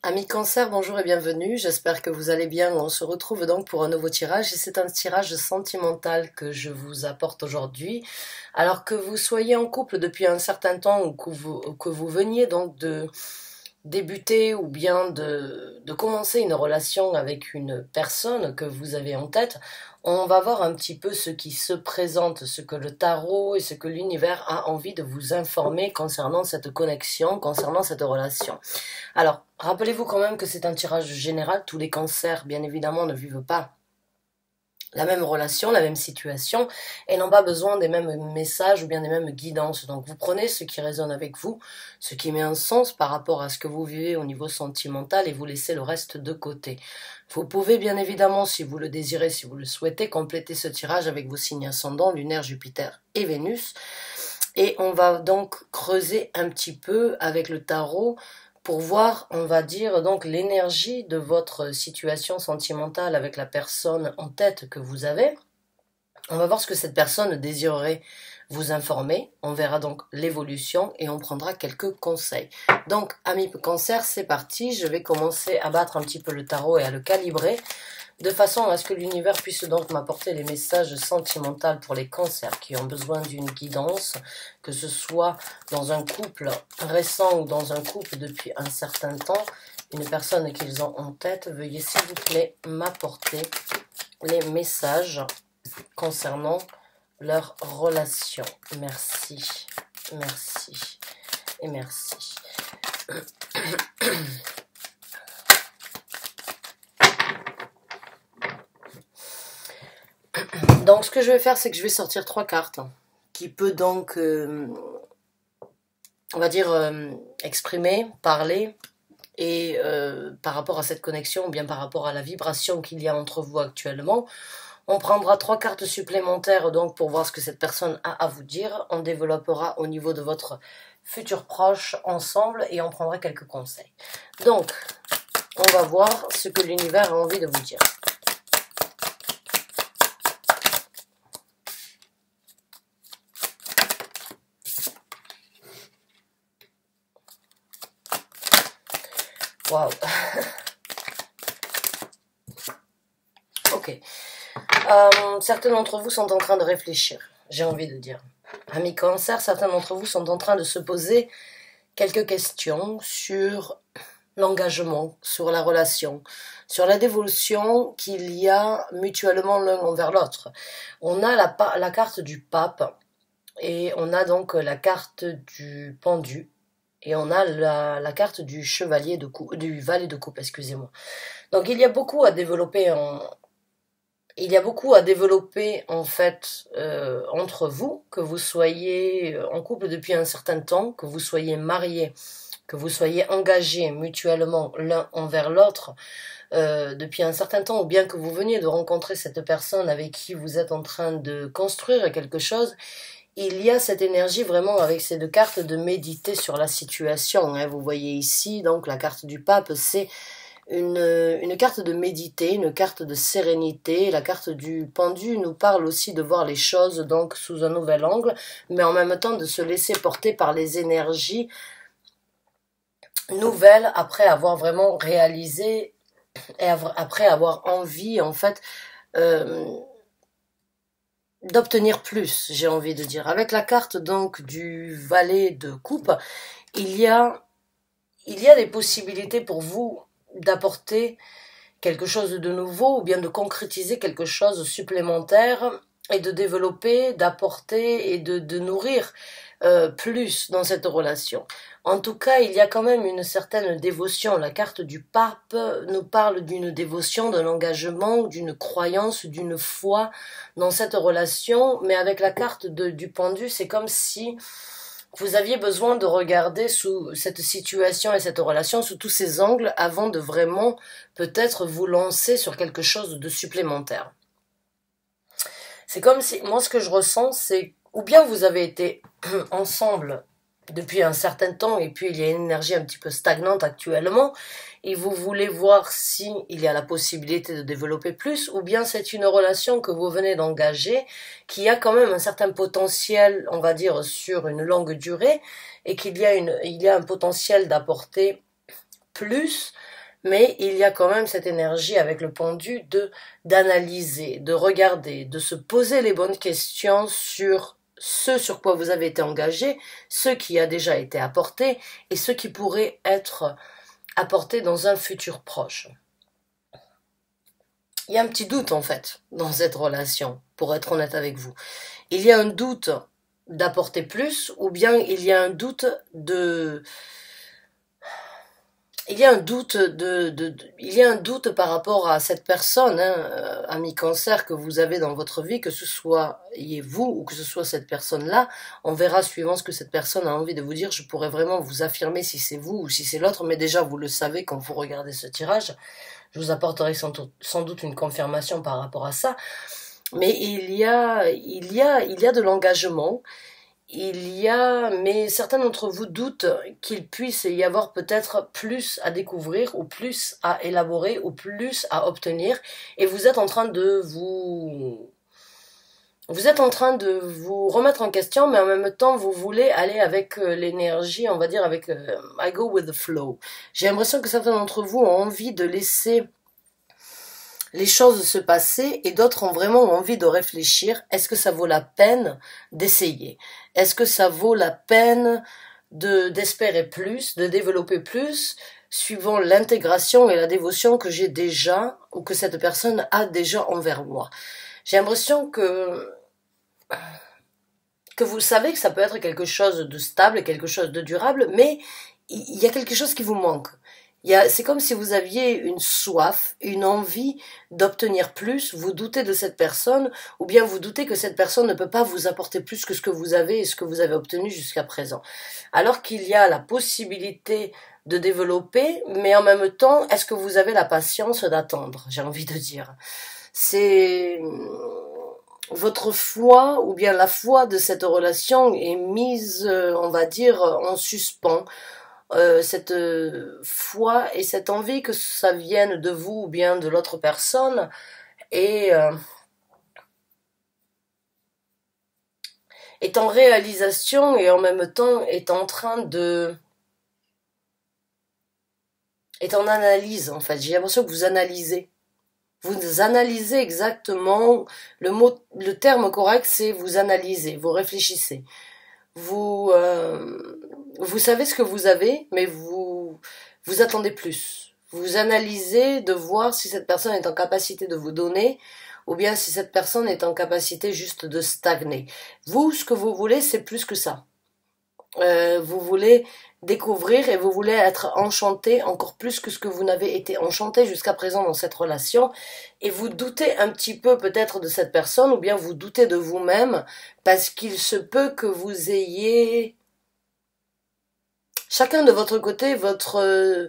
Amis Cancer, bonjour et bienvenue, j'espère que vous allez bien. On se retrouve donc pour un nouveau tirage et c'est un tirage sentimental que je vous apporte aujourd'hui. Alors que vous soyez en couple depuis un certain temps ou que vous veniez donc de débuter ou bien de commencer une relation avec une personne que vous avez en tête, on va voir un petit peu ce qui se présente, ce que le tarot et ce que l'univers a envie de vous informer concernant cette connexion, concernant cette relation. Alors, rappelez-vous quand même que c'est un tirage général, tous les cancers, bien évidemment, ne vivent pas la même relation, la même situation, et n'ont pas besoin des mêmes messages ou bien des mêmes guidances. Donc vous prenez ce qui résonne avec vous, ce qui met un sens par rapport à ce que vous vivez au niveau sentimental, et vous laissez le reste de côté. Vous pouvez bien évidemment, si vous le désirez, si vous le souhaitez, compléter ce tirage avec vos signes ascendants, lunaire, Jupiter et Vénus. Et on va donc creuser un petit peu avec le tarot pour voir, on va dire, donc l'énergie de votre situation sentimentale avec la personne en tête que vous avez. On va voir ce que cette personne désirerait vous informer. On verra donc l'évolution et on prendra quelques conseils. Donc, amis Cancer, c'est parti. Je vais commencer à battre un petit peu le tarot et à le calibrer de façon à ce que l'univers puisse donc m'apporter les messages sentimentaux pour les cancers qui ont besoin d'une guidance, que ce soit dans un couple récent ou dans un couple depuis un certain temps, une personne qu'ils ont en tête. Veuillez s'il vous plaît m'apporter les messages concernant leur relation. Merci, merci et merci. Donc ce que je vais faire, c'est que je vais sortir 3 cartes qui peut donc, on va dire, exprimer, parler, et par rapport à cette connexion, ou bien par rapport à la vibration qu'il y a entre vous actuellement. On prendra 3 cartes supplémentaires donc pour voir ce que cette personne a à vous dire. On développera au niveau de votre futur proche ensemble et on prendra quelques conseils. Donc, on va voir ce que l'univers a envie de vous dire. Waouh. Ok. Certains d'entre vous sont en train de réfléchir, j'ai envie de dire. Amis Cancer, certains d'entre vous sont en train de se poser quelques questions sur l'engagement, sur la relation, sur la dévotion qu'il y a mutuellement l'un envers l'autre. On a la carte du pape et on a donc la carte du pendu et on a la carte du chevalier de coupe, du valet de coupe, excusez-moi. Donc il y a beaucoup à développer en fait entre vous, que vous soyez en couple depuis un certain temps, que vous soyez mariés, que vous soyez engagés mutuellement l'un envers l'autre depuis un certain temps, ou bien que vous veniez de rencontrer cette personne avec qui vous êtes en train de construire quelque chose. Il y a cette énergie vraiment avec ces 2 cartes de méditer sur la situation. Hein. Vous voyez ici, donc la carte du pape, c'est une carte de méditer, une carte de sérénité. La carte du pendu nous parle aussi de voir les choses donc sous un nouvel angle, mais en même temps de se laisser porter par les énergies nouvelles après avoir vraiment réalisé et après avoir envie en fait d'obtenir plus, j'ai envie de dire. Avec la carte donc du valet de coupe, il y a des possibilités pour vous d'apporter quelque chose de nouveau ou bien de concrétiser quelque chose de supplémentaire et de développer, d'apporter et de nourrir plus dans cette relation. En tout cas, il y a quand même une certaine dévotion. La carte du pape nous parle d'une dévotion, d'un engagement, d'une croyance, d'une foi dans cette relation, mais avec la carte du pendu, c'est comme si vous aviez besoin de regarder sous cette situation et cette relation sous tous ces angles avant de vraiment peut-être vous lancer sur quelque chose de supplémentaire. C'est comme si, moi ce que je ressens, c'est, ou bien vous avez été ensemble depuis un certain temps et puis il y a une énergie un petit peu stagnante actuellement et vous voulez voir si il y a la possibilité de développer plus, ou bien c'est une relation que vous venez d'engager qui a quand même un certain potentiel, on va dire, sur une longue durée, et il y a un potentiel d'apporter plus mais il y a quand même cette énergie avec le pendu d'analyser, de regarder, de se poser les bonnes questions sur ce sur quoi vous avez été engagé, ce qui a déjà été apporté et ce qui pourrait être apporté dans un futur proche. Il y a un petit doute en fait dans cette relation, pour être honnête avec vous. Il y a un doute d'apporter plus, ou bien il y a un doute de... Il y a un doute il y a un doute par rapport à cette personne, hein, ami cancer, que vous avez dans votre vie, que ce soit vous ou que ce soit cette personne-là. On verra suivant ce que cette personne a envie de vous dire. Je pourrais vraiment vous affirmer si c'est vous ou si c'est l'autre, mais déjà vous le savez quand vous regardez ce tirage. Je vous apporterai sans doute une confirmation par rapport à ça. Mais il y a de l'engagement. Mais certains d'entre vous doutent qu'il puisse y avoir peut-être plus à découvrir ou plus à élaborer ou plus à obtenir, et vous êtes en train de vous remettre en question, mais en même temps vous voulez aller avec l'énergie, on va dire avec I go with the flow. J'ai l'impression que certains d'entre vous ont envie de laisser les choses se passer et d'autres ont vraiment envie de réfléchir. Est-ce que ça vaut la peine d'essayer? Est-ce que ça vaut la peine d'espérer plus, de développer plus, suivant l'intégration et la dévotion que j'ai déjà ou que cette personne a déjà envers moi? J'ai l'impression que vous savez que ça peut être quelque chose de stable, quelque chose de durable, mais il y a quelque chose qui vous manque. C'est comme si vous aviez une soif, une envie d'obtenir plus, vous doutez de cette personne, ou bien vous doutez que cette personne ne peut pas vous apporter plus que ce que vous avez et ce que vous avez obtenu jusqu'à présent. Alors qu'il y a la possibilité de développer, mais en même temps, est-ce que vous avez la patience d'attendre, j'ai envie de dire. C'est votre foi, ou bien la foi de cette relation est mise, on va dire, en suspens. Cette foi et cette envie que ça vienne de vous ou bien de l'autre personne et est en réalisation et en même temps est en analyse en fait. J'ai l'impression que vous analysez. Vous analysez exactement, le terme correct c'est vous analysez, vous réfléchissez. Vous savez ce que vous avez, mais vous attendez plus. Vous analysez de voir si cette personne est en capacité de vous donner, ou bien si cette personne est en capacité juste de stagner. Vous, ce que vous voulez, c'est plus que ça. Vous voulez découvrir et vous voulez être enchanté encore plus que ce que vous n'avez été enchanté jusqu'à présent dans cette relation, et vous doutez un petit peu peut-être de cette personne ou bien vous doutez de vous-même parce qu'il se peut que vous ayez chacun de votre côté votre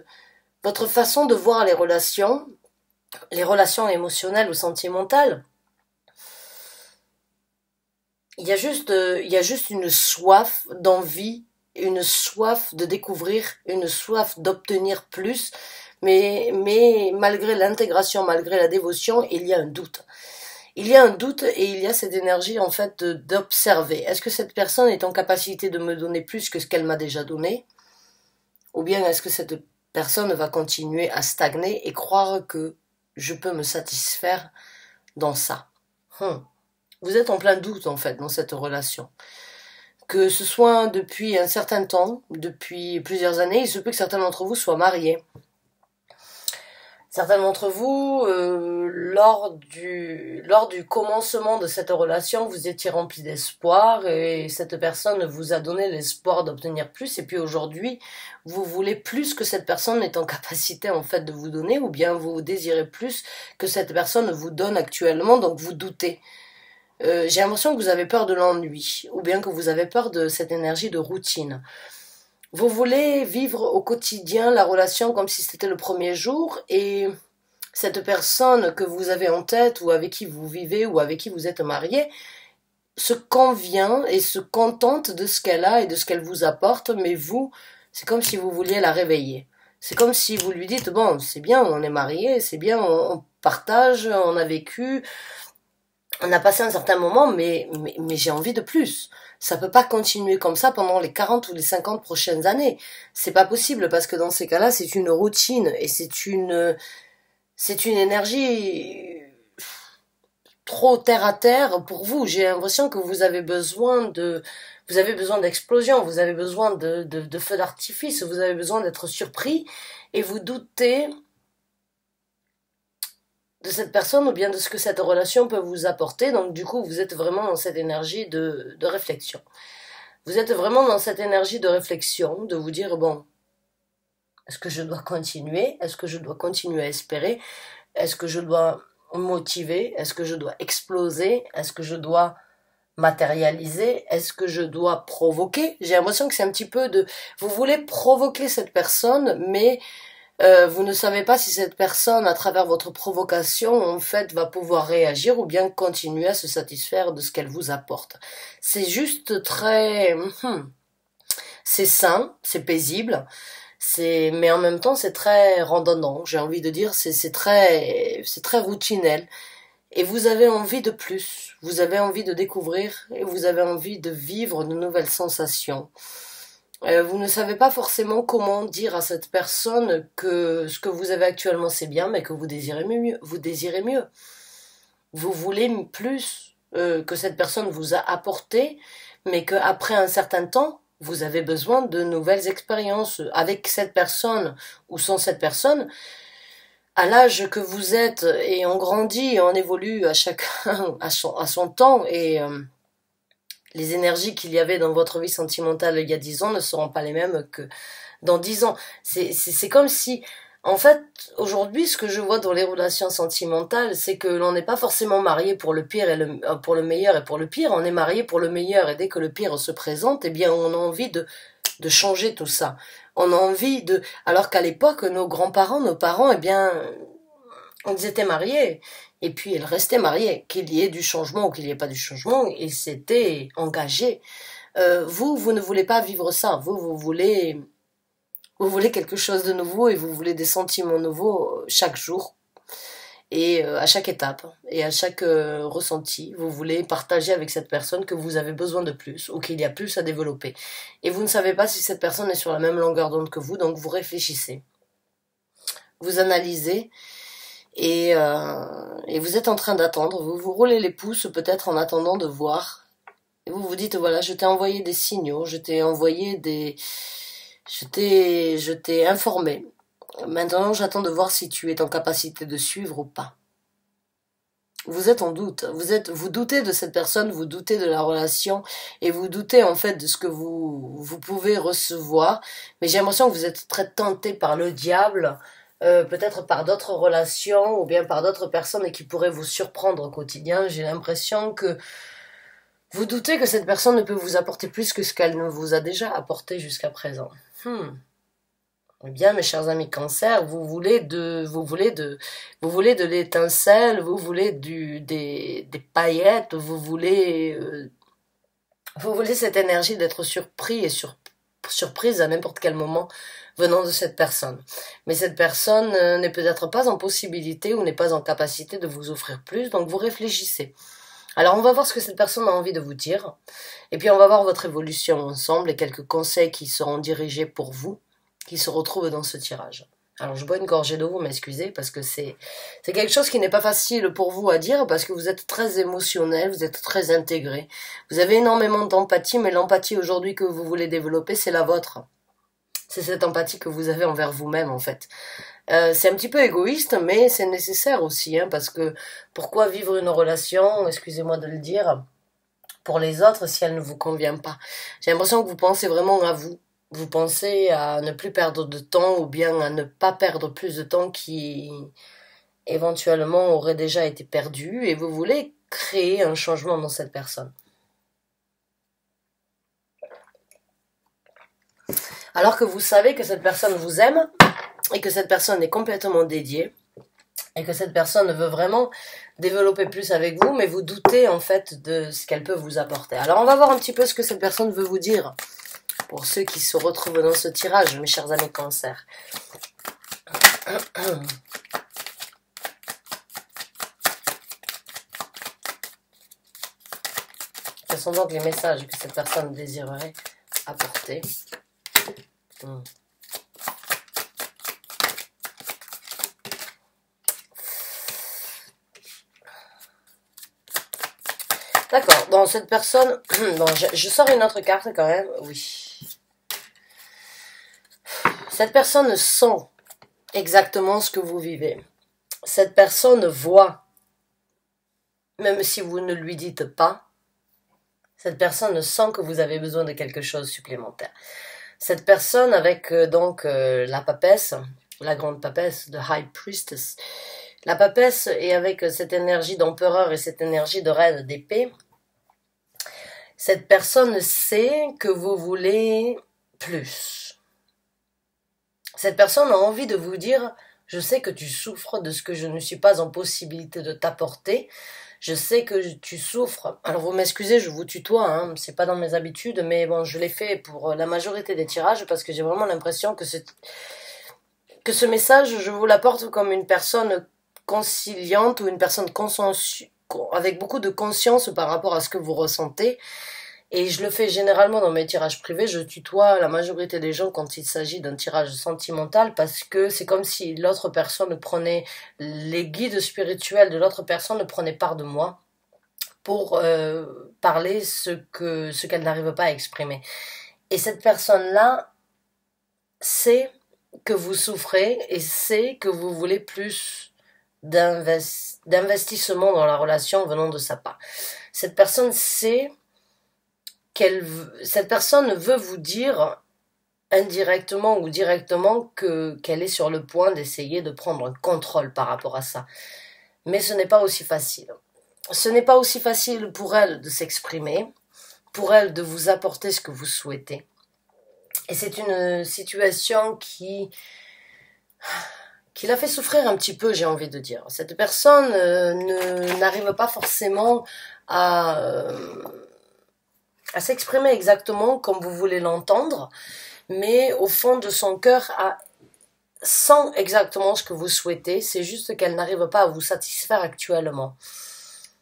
façon de voir les relations émotionnelles ou sentimentales. Il y a juste une soif d'envie, une soif de découvrir, une soif d'obtenir plus, mais malgré l'intégration, malgré la dévotion, il y a un doute. Il y a un doute et il y a cette énergie en fait d'observer. Est-ce que cette personne est en capacité de me donner plus que ce qu'elle m'a déjà donné? Ou bien est-ce que cette personne va continuer à stagner et croire que je peux me satisfaire dans ça? Vous êtes en plein doute en fait dans cette relation. Que ce soit depuis un certain temps, depuis plusieurs années, il se peut que certains d'entre vous soient mariés. Certains d'entre vous, lors du commencement de cette relation, vous étiez rempli d'espoir et cette personne vous a donné l'espoir d'obtenir plus. Et puis aujourd'hui, vous voulez plus que cette personne est en capacité en fait de vous donner, ou bien vous désirez plus que cette personne vous donne actuellement, donc vous doutez. J'ai l'impression que vous avez peur de l'ennui, ou bien que vous avez peur de cette énergie de routine. Vous voulez vivre au quotidien la relation comme si c'était le premier jour, et cette personne que vous avez en tête, ou avec qui vous vivez, ou avec qui vous êtes marié, se convient et se contente de ce qu'elle a et de ce qu'elle vous apporte, mais vous, c'est comme si vous vouliez la réveiller. C'est comme si vous lui dites, bon, c'est bien, on est mariés, c'est bien, on partage, on a vécu, on a passé un certain moment, mais j'ai envie de plus. Ça peut pas continuer comme ça pendant les 40 ou les 50 prochaines années. C'est pas possible parce que dans ces cas-là, c'est une routine et c'est une énergie trop terre à terre pour vous. J'ai l'impression que vous avez besoin d'explosion, vous avez besoin de feux d'artifice, vous avez besoin d'être surpris et vous doutez de cette personne ou bien de ce que cette relation peut vous apporter. Donc du coup, vous êtes vraiment dans cette énergie de réflexion. Vous êtes vraiment dans cette énergie de réflexion, de vous dire, bon, est-ce que je dois continuer? Est-ce que je dois continuer à espérer? Est-ce que je dois motiver? Est-ce que je dois exploser? Est-ce que je dois matérialiser? Est-ce que je dois provoquer? J'ai l'impression que c'est un petit peu de... Vous voulez provoquer cette personne, mais vous ne savez pas si cette personne, à travers votre provocation, en fait, va pouvoir réagir ou bien continuer à se satisfaire de ce qu'elle vous apporte. C'est juste très... c'est sain, c'est paisible, mais en même temps, c'est très randonnant. J'ai envie de dire, c'est très routinel. Et vous avez envie de plus. Vous avez envie de découvrir et vous avez envie de vivre de nouvelles sensations. Vous ne savez pas forcément comment dire à cette personne que ce que vous avez actuellement c'est bien, mais que vous désirez mieux. Vous désirez mieux. Vous voulez plus que cette personne vous a apporté, mais qu'après un certain temps, vous avez besoin de nouvelles expériences avec cette personne ou sans cette personne. À l'âge que vous êtes et on grandit et on évolue à chacun à son temps et les énergies qu'il y avait dans votre vie sentimentale il y a 10 ans ne seront pas les mêmes que dans 10 ans. C'est comme si, en fait, aujourd'hui, ce que je vois dans les relations sentimentales, c'est que l'on n'est pas forcément marié pour le pire et pour le meilleur et pour le pire, on est marié pour le meilleur et dès que le pire se présente, eh bien, on a envie de changer tout ça. On a envie alors qu'à l'époque, nos grands-parents, nos parents, eh bien, ils étaient mariés. Et puis, ils restaient mariés. Qu'il y ait du changement ou qu'il n'y ait pas du changement, ils s'étaient engagés. Vous ne voulez pas vivre ça. Vous voulez quelque chose de nouveau et vous voulez des sentiments nouveaux chaque jour et à chaque étape et à chaque ressenti. Vous voulez partager avec cette personne que vous avez besoin de plus ou qu'il y a plus à développer. Et vous ne savez pas si cette personne est sur la même longueur d'onde que vous, donc vous réfléchissez. Vous analysez et vous êtes en train d'attendre. Vous vous roulez les pouces peut-être en attendant de voir. Et vous vous dites, voilà, je t'ai envoyé des signaux, je t'ai informé. Maintenant, j'attends de voir si tu es en capacité de suivre ou pas. Vous êtes en doute. Vous doutez de cette personne, vous doutez de la relation et vous doutez en fait de ce que vous pouvez recevoir. Mais j'ai l'impression que vous êtes très tenté par le diable, peut-être par d'autres relations ou bien par d'autres personnes et qui pourraient vous surprendre au quotidien. J'ai l'impression que vous doutez que cette personne ne peut vous apporter plus que ce qu'elle ne vous a déjà apporté jusqu'à présent. Eh bien, mes chers amis Cancer, vous voulez de l'étincelle, vous voulez des paillettes, vous voulez cette énergie d'être surpris et surprise à n'importe quel moment venant de cette personne. Mais cette personne n'est peut-être pas en possibilité ou n'est pas en capacité de vous offrir plus, donc vous réfléchissez. Alors on va voir ce que cette personne a envie de vous dire, et puis on va voir votre évolution ensemble et quelques conseils qui seront dirigés pour vous, qui se retrouvent dans ce tirage. Alors je bois une gorgée d'eau, vous m'excusez, parce que c'est quelque chose qui n'est pas facile pour vous à dire, parce que vous êtes très émotionnel, vous êtes très intégré. Vous avez énormément d'empathie, mais l'empathie aujourd'hui que vous voulez développer, c'est la vôtre. C'est cette empathie que vous avez envers vous-même, en fait. C'est un petit peu égoïste, mais c'est nécessaire aussi, hein, parce que pourquoi vivre une relation, excusez-moi de le dire, pour les autres si elle ne vous convient pas? J'ai l'impression que vous pensez vraiment à vous. Vous pensez à ne plus perdre de temps ou bien à ne pas perdre plus de temps qui éventuellement aurait déjà été perdu et vous voulez créer un changement dans cette personne. Alors que vous savez que cette personne vous aime et que cette personne est complètement dédiée et que cette personne veut vraiment développer plus avec vous, mais vous doutez en fait de ce qu'elle peut vous apporter. Alors on va voir un petit peu ce que cette personne veut vous dire. Pour ceux qui se retrouvent dans ce tirage, mes chers amis Cancer. quels sont donc les messages que cette personne désirerait apporter? D'accord, donc cette personne, bon, je sors une autre carte quand même, oui. Cette personne sent exactement ce que vous vivez. Cette personne voit, même si vous ne lui dites pas, cette personne sent que vous avez besoin de quelque chose supplémentaire. Cette personne avec la papesse, la grande papesse de High Priestess, la papesse et avec cette énergie d'empereur et cette énergie de reine d'épée, cette personne sait que vous voulez plus. Cette personne a envie de vous dire, je sais que tu souffres de ce que je ne suis pas en possibilité de t'apporter. Je sais que tu souffres. Alors vous m'excusez, je vous tutoie, hein, c'est pas dans mes habitudes, mais bon, je l'ai fait pour la majorité des tirages parce que j'ai vraiment l'impression que ce message, je vous l'apporte comme une personne conciliante ou une personne avec beaucoup de conscience par rapport à ce que vous ressentez. Et je le fais généralement dans mes tirages privés, je tutoie la majorité des gens quand il s'agit d'un tirage sentimental parce que c'est comme si l'autre personne prenait, les guides spirituels de l'autre personne prenaient part de moi pour parler ce qu'elle n'arrive pas à exprimer. Et cette personne-là sait que vous souffrez et sait que vous voulez plus d'investissement dans la relation venant de sa part. Cette personne sait cette personne veut vous dire indirectement ou directement qu'elle est sur le point d'essayer de prendre un contrôle par rapport à ça. Mais ce n'est pas aussi facile. Ce n'est pas aussi facile pour elle de s'exprimer, pour elle de vous apporter ce que vous souhaitez. Et c'est une situation qui l'a fait souffrir un petit peu, j'ai envie de dire. Cette personne n'arrive pas forcément à s'exprimer exactement comme vous voulez l'entendre, mais au fond de son cœur, sent exactement ce que vous souhaitez, c'est juste qu'elle n'arrive pas à vous satisfaire actuellement.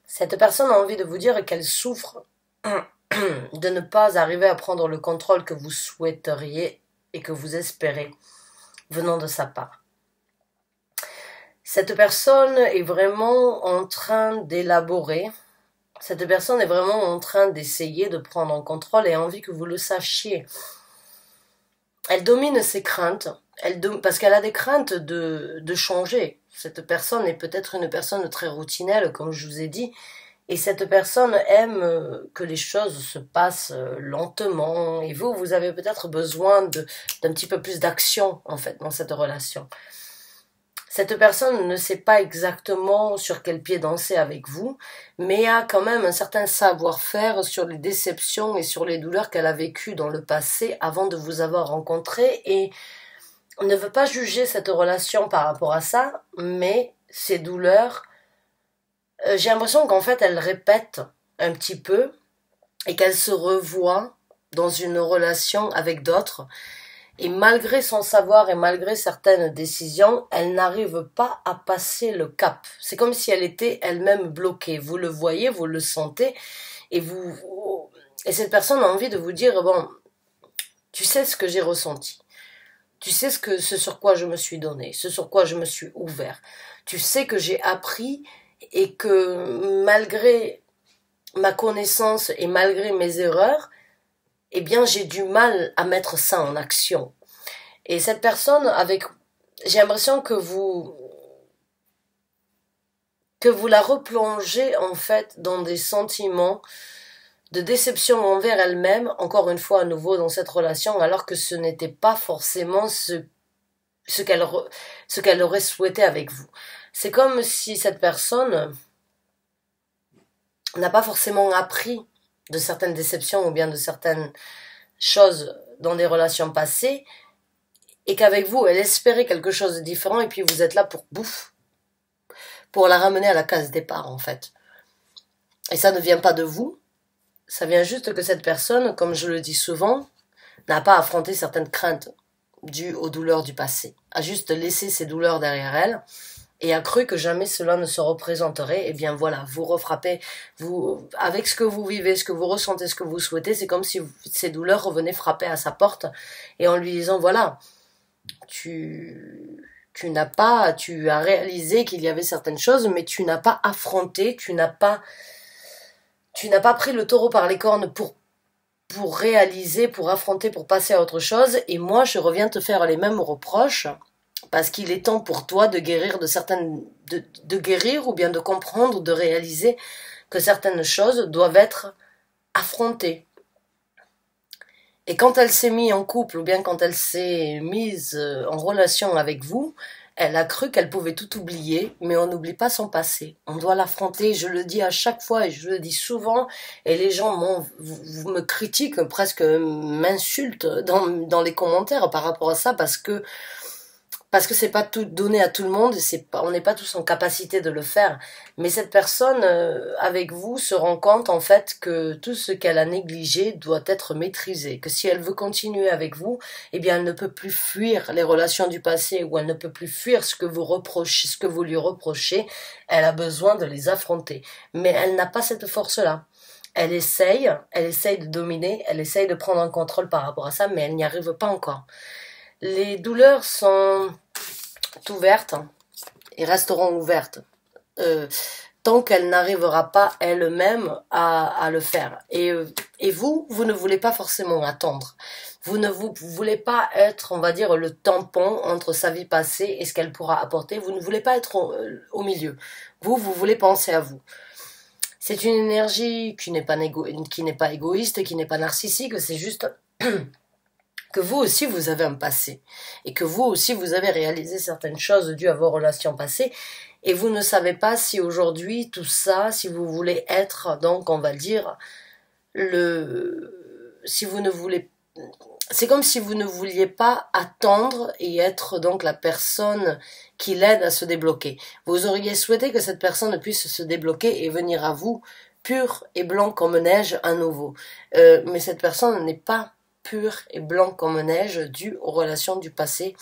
Cette personne a envie de vous dire qu'elle souffre de ne pas arriver à prendre le contrôle que vous souhaiteriez et que vous espérez venant de sa part. Cette personne est vraiment en train d'élaborer. Cette personne est vraiment en train d'essayer de prendre en contrôle et a envie que vous le sachiez. Elle domine ses craintes, parce qu'elle a des craintes de changer. Cette personne est peut-être une personne très routinière, comme je vous ai dit, et cette personne aime que les choses se passent lentement, et vous avez peut-être besoin d'un petit peu plus d'action, en fait, dans cette relation. Cette personne ne sait pas exactement sur quel pied danser avec vous, mais a quand même un certain savoir-faire sur les déceptions et sur les douleurs qu'elle a vécues dans le passé avant de vous avoir rencontré et ne veut pas juger cette relation par rapport à ça, mais ces douleurs, j'ai l'impression qu'en fait elle répète un petit peu et qu'elle se revoit dans une relation avec d'autres. Et malgré son savoir et malgré certaines décisions, elle n'arrive pas à passer le cap. C'est comme si elle était elle-même bloquée. Vous le voyez, vous le sentez, et cette personne a envie de vous dire, bon, tu sais ce que j'ai ressenti. Tu sais ce sur quoi je me suis donné, ce sur quoi je me suis ouvert. Tu sais que j'ai appris et que malgré ma connaissance et malgré mes erreurs, eh bien, j'ai du mal à mettre ça en action. Et cette personne, j'ai l'impression que vous la replongez, en fait, dans des sentiments de déception envers elle-même, encore une fois, à nouveau, dans cette relation, alors que ce n'était pas forcément ce qu'elle aurait souhaité avec vous. C'est comme si cette personne n'a pas forcément appris de certaines déceptions ou bien de certaines choses dans des relations passées et qu'avec vous, elle espérait quelque chose de différent et puis vous êtes là pour la ramener à la case départ en fait. Et ça ne vient pas de vous, ça vient juste que cette personne, comme je le dis souvent, n'a pas affronté certaines craintes dues aux douleurs du passé, a juste laissé ces douleurs derrière elle et a cru que jamais cela ne se représenterait, eh bien voilà, vous refrappez, vous, avec ce que vous vivez, ce que vous ressentez, ce que vous souhaitez, c'est comme si ces douleurs revenaient frapper à sa porte, et en lui disant, voilà, tu as réalisé qu'il y avait certaines choses, mais tu n'as pas affronté, tu n'as pas pris le taureau par les cornes pour réaliser, pour affronter, pour passer à autre chose, et moi je reviens te faire les mêmes reproches, parce qu'il est temps pour toi de guérir de guérir ou bien de comprendre, de réaliser que certaines choses doivent être affrontées. Et quand elle s'est mise en couple, ou bien quand elle s'est mise en relation avec vous, elle a cru qu'elle pouvait tout oublier, mais on n'oublie pas son passé. On doit l'affronter, je le dis à chaque fois et je le dis souvent, et les gens vous me critiquent, presque m'insultent dans les commentaires par rapport à ça, parce que c'est pas tout donné à tout le monde, on n'est pas tous en capacité de le faire. Mais cette personne, avec vous, se rend compte, en fait, que tout ce qu'elle a négligé doit être maîtrisé. Que si elle veut continuer avec vous, eh bien, elle ne peut plus fuir les relations du passé, ou elle ne peut plus fuir ce que vous reprochez, ce que vous lui reprochez. Elle a besoin de les affronter. Mais elle n'a pas cette force-là. Elle essaye de dominer, elle essaye de prendre un contrôle par rapport à ça, mais elle n'y arrive pas encore. Les douleurs sont ouvertes et resteront ouvertes tant qu'elle n'arrivera pas elle-même à le faire. Et vous ne voulez pas forcément attendre. Vous ne voulez pas être, on va dire, le tampon entre sa vie passée et ce qu'elle pourra apporter. Vous ne voulez pas être au milieu. Vous voulez penser à vous. C'est une énergie qui n'est pas égoïste, qui n'est pas narcissique, c'est juste que vous aussi vous avez un passé et que vous aussi vous avez réalisé certaines choses dues à vos relations passées et vous ne savez pas si aujourd'hui tout ça, si vous voulez être, donc on va dire, si vous ne voulez, c'est comme si vous ne vouliez pas attendre et être donc la personne qui l'aide à se débloquer. Vous auriez souhaité que cette personne puisse se débloquer et venir à vous pur et blanc comme neige à nouveau. Mais cette personne n'est pas pur et blanc comme neige dû aux relations du passé.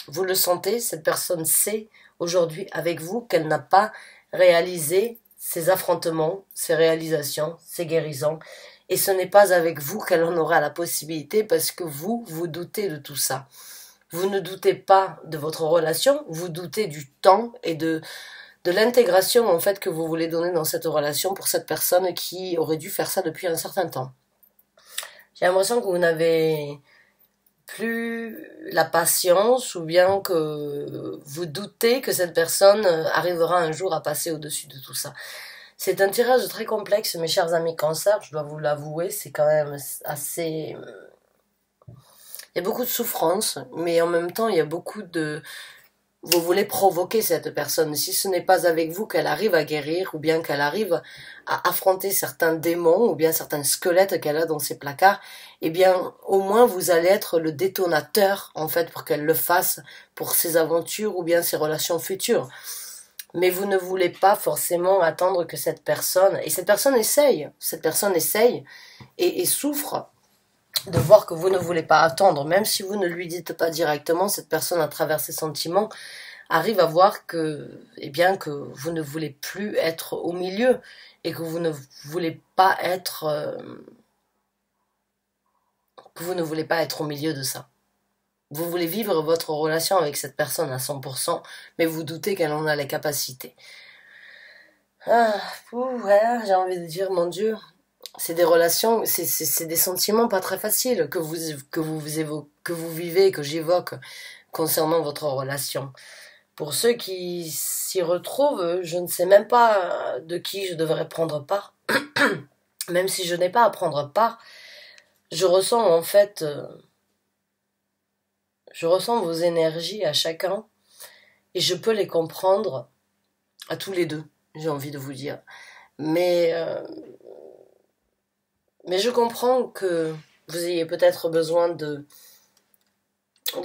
Vous le sentez, cette personne sait aujourd'hui avec vous qu'elle n'a pas réalisé ses affrontements, ses réalisations, ses guérisons. Et ce n'est pas avec vous qu'elle en aura la possibilité parce que vous doutez de tout ça. Vous ne doutez pas de votre relation, vous doutez du temps et de l'intégration en fait que vous voulez donner dans cette relation pour cette personne qui aurait dû faire ça depuis un certain temps. J'ai l'impression que vous n'avez plus la patience ou bien que vous doutez que cette personne arrivera un jour à passer au-dessus de tout ça. C'est un tirage très complexe, mes chers amis Cancer, je dois vous l'avouer, c'est quand même assez... Il y a beaucoup de souffrance, mais en même temps, il y a beaucoup de... Vous voulez provoquer cette personne. Si ce n'est pas avec vous qu'elle arrive à guérir, ou bien qu'elle arrive à affronter certains démons, ou bien certains squelettes qu'elle a dans ses placards, eh bien, au moins vous allez être le détonateur, en fait, pour qu'elle le fasse pour ses aventures, ou bien ses relations futures. Mais vous ne voulez pas forcément attendre que cette personne... Et cette personne essaye et souffre de voir que vous ne voulez pas attendre, même si vous ne lui dites pas directement, cette personne à travers ses sentiments arrive à voir que, eh bien, que vous ne voulez plus être au milieu et que vous ne voulez pas être, au milieu de ça. Vous voulez vivre votre relation avec cette personne à 100%, mais vous doutez qu'elle en a les capacités. Ouais, j'ai envie de dire, mon Dieu, c'est des relations, c'est des sentiments pas très faciles que vous vivez, que j'évoque concernant votre relation. Pour ceux qui s'y retrouvent, je ne sais même pas de qui je devrais prendre part. Même si je n'ai pas à prendre part, je ressens en fait, je ressens vos énergies à chacun et je peux les comprendre à tous les deux, j'ai envie de vous dire. Mais je comprends que vous ayez peut-être besoin de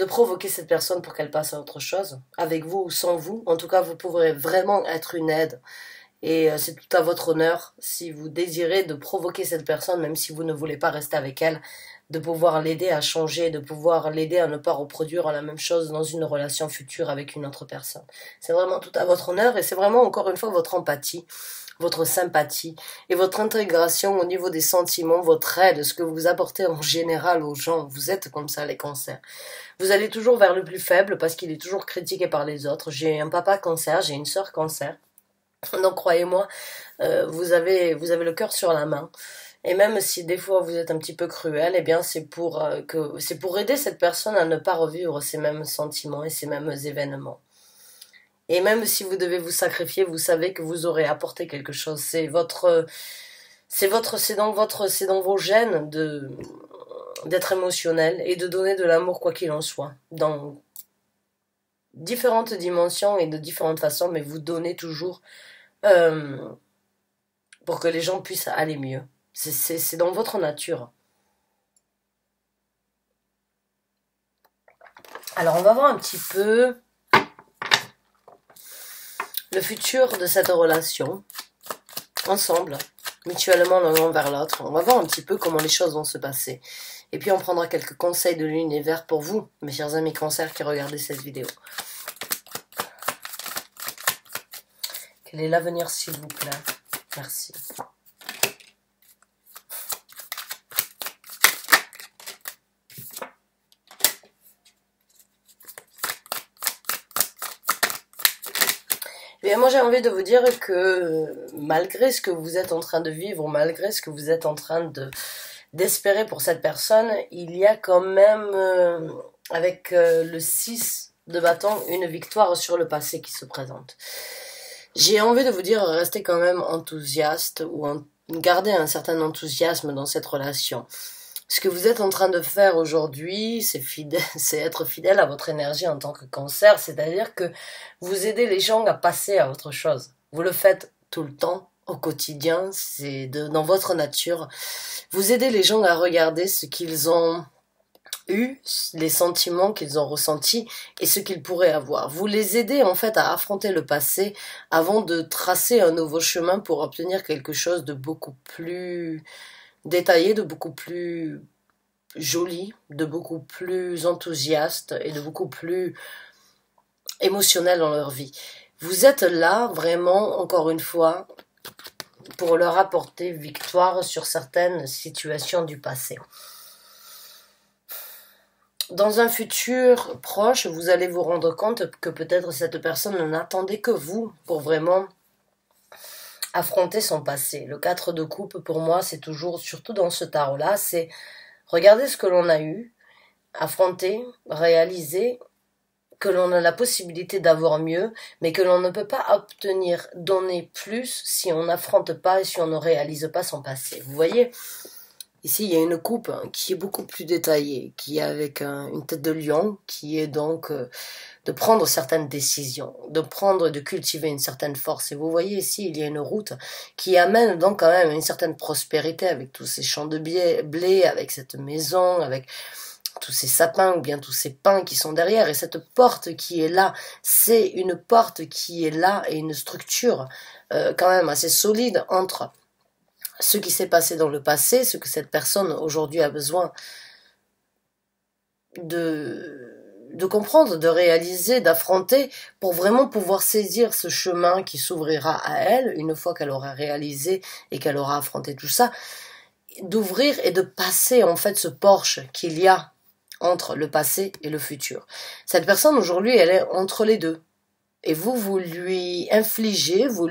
provoquer cette personne pour qu'elle passe à autre chose, avec vous ou sans vous. En tout cas, vous pourrez vraiment être une aide. Et c'est tout à votre honneur, si vous désirez de provoquer cette personne, même si vous ne voulez pas rester avec elle, de pouvoir l'aider à changer, de pouvoir l'aider à ne pas reproduire la même chose dans une relation future avec une autre personne. C'est vraiment tout à votre honneur et c'est vraiment encore une fois votre empathie, votre sympathie et votre intégration au niveau des sentiments, votre aide, ce que vous apportez en général aux gens. Vous êtes comme ça les cancers. Vous allez toujours vers le plus faible parce qu'il est toujours critiqué par les autres. J'ai un papa cancer, j'ai une sœur cancer. Donc croyez-moi, vous avez le cœur sur la main. Et même si des fois vous êtes un petit peu cruel, eh bien c'est pour aider cette personne à ne pas revivre ces mêmes sentiments et ces mêmes événements. Et même si vous devez vous sacrifier, vous savez que vous aurez apporté quelque chose. C'est dans vos gènes d'être émotionnel et de donner de l'amour quoi qu'il en soit. Dans différentes dimensions et de différentes façons, mais vous donnez toujours pour que les gens puissent aller mieux. C'est dans votre nature. Alors on va voir un petit peu le futur de cette relation, ensemble, mutuellement l'un vers l'autre. On va voir un petit peu comment les choses vont se passer. Et puis on prendra quelques conseils de l'univers pour vous, mes chers amis cancers qui regardez cette vidéo. Quel est l'avenir s'il vous plaît? Merci. Bien, moi j'ai envie de vous dire que malgré ce que vous êtes en train de vivre, malgré ce que vous êtes en train d'espérer pour cette personne, il y a quand même, avec le 6 de bâton, une victoire sur le passé qui se présente. J'ai envie de vous dire, restez quand même enthousiaste ou gardez un certain enthousiasme dans cette relation. Ce que vous êtes en train de faire aujourd'hui, c'est être fidèle à votre énergie en tant que cancer, c'est-à-dire que vous aidez les gens à passer à autre chose. Vous le faites tout le temps, au quotidien, c'est dans votre nature. Vous aidez les gens à regarder ce qu'ils ont eu, les sentiments qu'ils ont ressentis et ce qu'ils pourraient avoir. Vous les aidez en fait à affronter le passé avant de tracer un nouveau chemin pour obtenir quelque chose de beaucoup plus détaillé, de beaucoup plus joli, de beaucoup plus enthousiaste et de beaucoup plus émotionnel dans leur vie. Vous êtes là vraiment, encore une fois, pour leur apporter victoire sur certaines situations du passé. Dans un futur proche, vous allez vous rendre compte que peut-être cette personne n'attendait que vous pour vraiment affronter son passé. Le 4 de coupe, pour moi, c'est toujours, surtout dans ce tarot-là, c'est regarder ce que l'on a eu, affronter, réaliser que l'on a la possibilité d'avoir mieux, mais que l'on ne peut pas obtenir, donner plus si on n'affronte pas et si on ne réalise pas son passé. Vous voyez ? Ici, il y a une coupe qui est beaucoup plus détaillée, qui est avec une tête de lion, qui est donc de prendre certaines décisions, de cultiver une certaine force. Et vous voyez ici, il y a une route qui amène donc quand même une certaine prospérité avec tous ces champs de blé, avec cette maison, avec tous ces sapins ou bien tous ces pins qui sont derrière. Et cette porte qui est là, c'est une porte qui est là et une structure quand même assez solide entre ce qui s'est passé dans le passé, ce que cette personne aujourd'hui a besoin de comprendre, de réaliser, d'affronter pour vraiment pouvoir saisir ce chemin qui s'ouvrira à elle une fois qu'elle aura réalisé et qu'elle aura affronté tout ça, d'ouvrir et de passer en fait ce porche qu'il y a entre le passé et le futur. Cette personne aujourd'hui, elle est entre les deux. Et vous lui infligez, vous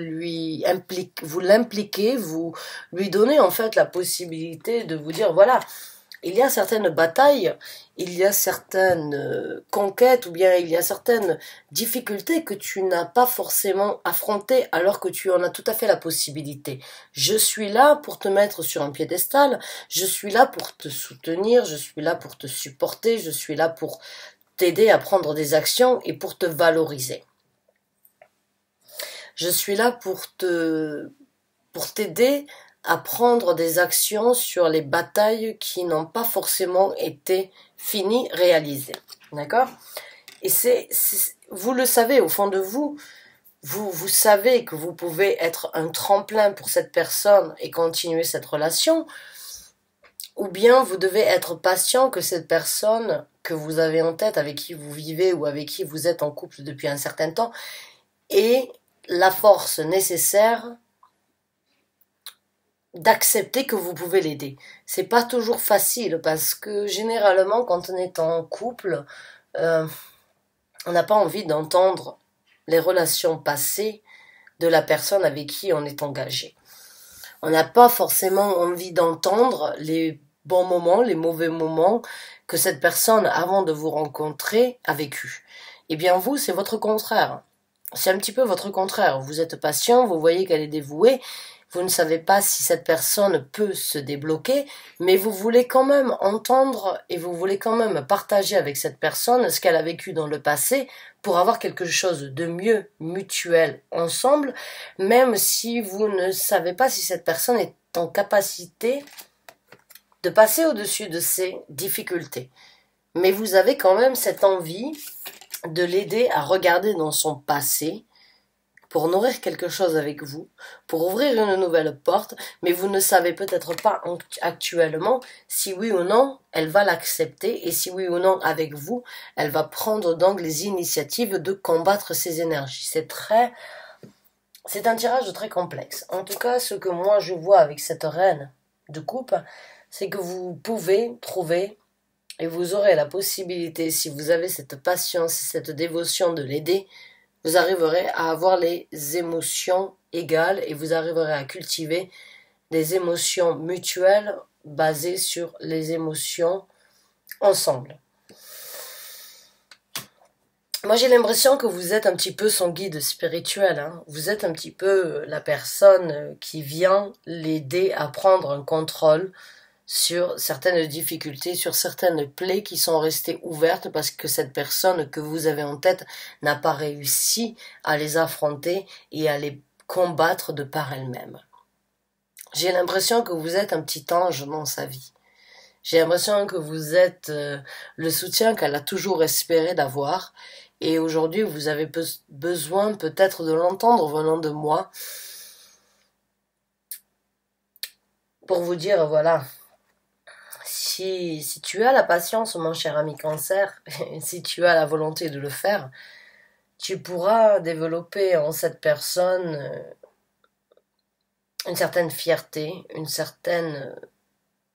l'impliquez, vous lui donnez en fait la possibilité de vous dire, voilà, il y a certaines batailles, il y a certaines conquêtes ou bien il y a certaines difficultés que tu n'as pas forcément affrontées alors que tu en as tout à fait la possibilité. Je suis là pour te mettre sur un piédestal, je suis là pour te soutenir, je suis là pour te supporter, je suis là pour t'aider à prendre des actions et pour te valoriser. Je suis là pour t'aider à prendre des actions sur les batailles qui n'ont pas forcément été finies, réalisées. D'accord ? Et vous le savez au fond de vous, vous savez que vous pouvez être un tremplin pour cette personne et continuer cette relation, ou bien vous devez être patient que cette personne que vous avez en tête, avec qui vous vivez ou avec qui vous êtes en couple depuis un certain temps, ait la force nécessaire d'accepter que vous pouvez l'aider. C'est pas toujours facile parce que généralement quand on est en couple, on n'a pas envie d'entendre les relations passées de la personne avec qui on est engagé. On n'a pas forcément envie d'entendre les bons moments, les mauvais moments que cette personne, avant de vous rencontrer, a vécu. Eh bien vous, c'est votre contraire. C'est un petit peu votre contraire. Vous êtes patient, vous voyez qu'elle est dévouée, vous ne savez pas si cette personne peut se débloquer, mais vous voulez quand même entendre et vous voulez quand même partager avec cette personne ce qu'elle a vécu dans le passé pour avoir quelque chose de mieux mutuel ensemble, même si vous ne savez pas si cette personne est en capacité de passer au-dessus de ces difficultés. Mais vous avez quand même cette envie de l'aider à regarder dans son passé pour nourrir quelque chose avec vous, pour ouvrir une nouvelle porte, mais vous ne savez peut-être pas actuellement si oui ou non elle va l'accepter et si oui ou non avec vous, elle va prendre donc les initiatives de combattre ces énergies. C'est un tirage très complexe. En tout cas, ce que moi je vois avec cette reine de coupe, c'est que vous pouvez trouver et vous aurez la possibilité, si vous avez cette patience et cette dévotion de l'aider, vous arriverez à avoir les émotions égales et vous arriverez à cultiver des émotions mutuelles basées sur les émotions ensemble. Moi, j'ai l'impression que vous êtes un petit peu son guide spirituel. Hein. Vous êtes un petit peu la personne qui vient l'aider à prendre un contrôle sur certaines difficultés, sur certaines plaies qui sont restées ouvertes parce que cette personne que vous avez en tête n'a pas réussi à les affronter et à les combattre de par elle-même. J'ai l'impression que vous êtes un petit ange dans sa vie. J'ai l'impression que vous êtes le soutien qu'elle a toujours espéré d'avoir et aujourd'hui vous avez besoin peut-être de l'entendre venant de moi pour vous dire voilà, si tu as la patience, mon cher ami cancer, si tu as la volonté de le faire, tu pourras développer en cette personne une certaine fierté, une certaine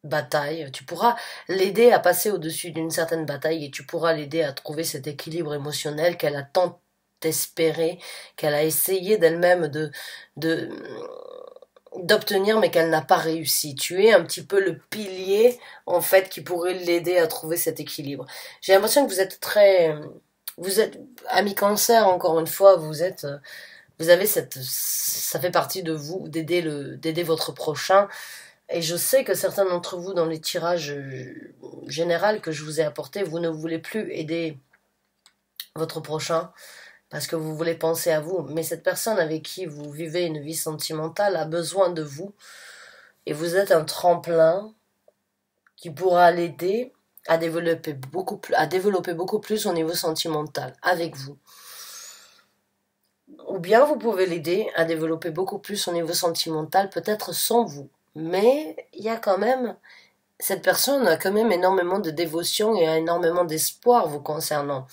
bataille. Tu pourras l'aider à passer au-dessus d'une certaine bataille et tu pourras l'aider à trouver cet équilibre émotionnel qu'elle a tant espéré, qu'elle a essayé d'elle-même d'obtenir mais qu'elle n'a pas réussi. Tu es un petit peu le pilier en fait qui pourrait l'aider à trouver cet équilibre. J'ai l'impression que vous êtes ami cancer encore une fois, vous avez ça fait partie de vous d'aider votre prochain et je sais que certains d'entre vous dans les tirages généraux que je vous ai apportés, vous ne voulez plus aider votre prochain parce que vous voulez penser à vous, mais cette personne avec qui vous vivez une vie sentimentale a besoin de vous, et vous êtes un tremplin qui pourra l'aider à développer beaucoup plus au niveau sentimental avec vous. Ou bien vous pouvez l'aider à développer beaucoup plus au niveau sentimental, peut-être sans vous. Mais il y a quand même, cette personne a quand même énormément de dévotion et a énormément d'espoir vous concernant.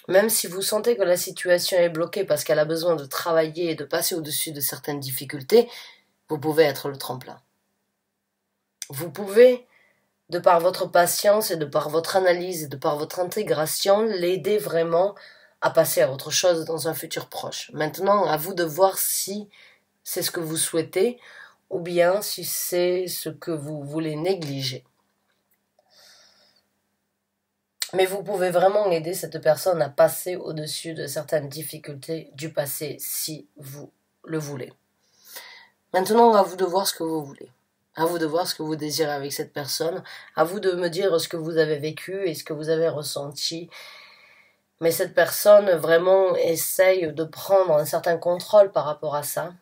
Même si vous sentez que la situation est bloquée parce qu'elle a besoin de travailler et de passer au-dessus de certaines difficultés, vous pouvez être le tremplin. Vous pouvez, de par votre patience et de par votre analyse et de par votre intégration, l'aider vraiment à passer à autre chose dans un futur proche. Maintenant, à vous de voir si c'est ce que vous souhaitez ou bien si c'est ce que vous voulez négliger. Mais vous pouvez vraiment aider cette personne à passer au-dessus de certaines difficultés du passé si vous le voulez. Maintenant, à vous de voir ce que vous voulez. À vous de voir ce que vous désirez avec cette personne. À vous de me dire ce que vous avez vécu et ce que vous avez ressenti. Mais cette personne vraiment essaye de prendre un certain contrôle par rapport à ça.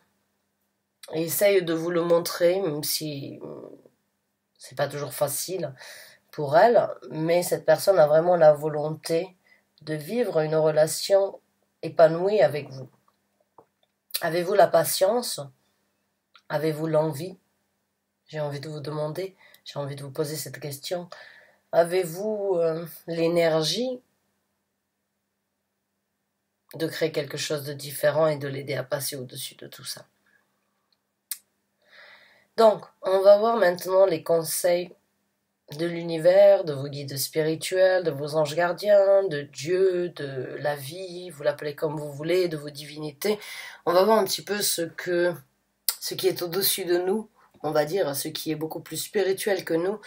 Et essaye de vous le montrer, même si c'est pas toujours facile pour elle, mais cette personne a vraiment la volonté de vivre une relation épanouie avec vous. Avez-vous la patience? Avez-vous l'envie? J'ai envie de vous demander, J'ai envie de vous poser cette question. Avez-vous l'énergie de créer quelque chose de différent et de l'aider à passer au-dessus de tout ça? Donc, on va voir maintenant les conseils de l'univers, de vos guides spirituels, de vos anges gardiens, de Dieu, de la vie, vous l'appelez comme vous voulez, de vos divinités. On va voir un petit peu ce qui est au-dessus de nous, on va dire, ce qui est beaucoup plus spirituel que nous,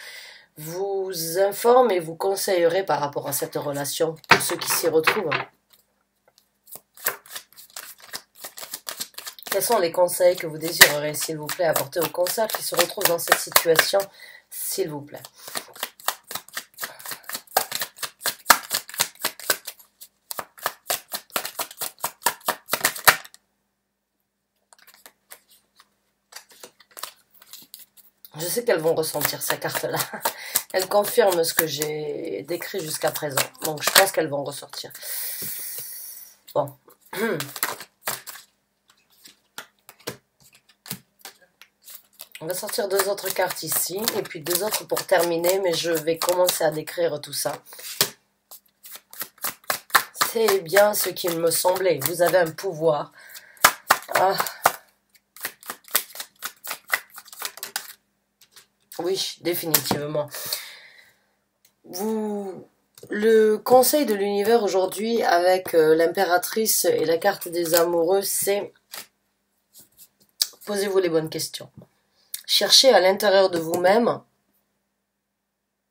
vous informe et vous conseillerait par rapport à cette relation, pour ceux qui s'y retrouvent. Quels sont les conseils que vous désirerez, s'il vous plaît, apporter aux concerts qui se retrouvent dans cette situation, s'il vous plaît? Je sais qu'elles vont ressentir ces cartes-là. Elles confirment ce que j'ai décrit jusqu'à présent. Donc je pense qu'elles vont ressortir. Bon. On va sortir 2 autres cartes ici. Et puis 2 autres pour terminer. Mais je vais commencer à décrire tout ça. C'est bien ce qu'il me semblait. Vous avez un pouvoir. Ah. Oui, définitivement. Le conseil de l'univers aujourd'hui avec l'impératrice et la carte des amoureux, c'est posez-vous les bonnes questions. Cherchez à l'intérieur de vous-même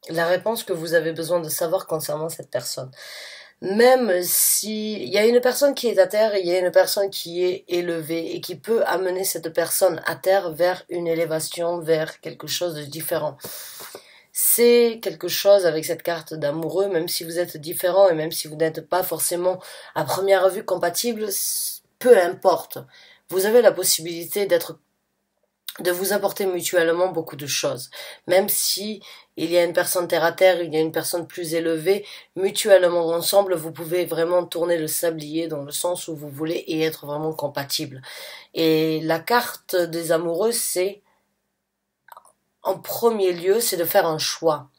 la réponse que vous avez besoin de savoir concernant cette personne. Même si il y a une personne qui est à terre et il y a une personne qui est élevée et qui peut amener cette personne à terre vers une élévation, vers quelque chose de différent. C'est quelque chose avec cette carte d'amoureux, même si vous êtes différent et même si vous n'êtes pas forcément à première vue compatible, peu importe. Vous avez la possibilité de vous apporter mutuellement beaucoup de choses. Même si il y a une personne terre à terre, il y a une personne plus élevée, mutuellement ensemble, vous pouvez vraiment tourner le sablier dans le sens où vous voulez et être vraiment compatible. Et la carte des amoureux, c'est, en premier lieu, c'est de faire un choix.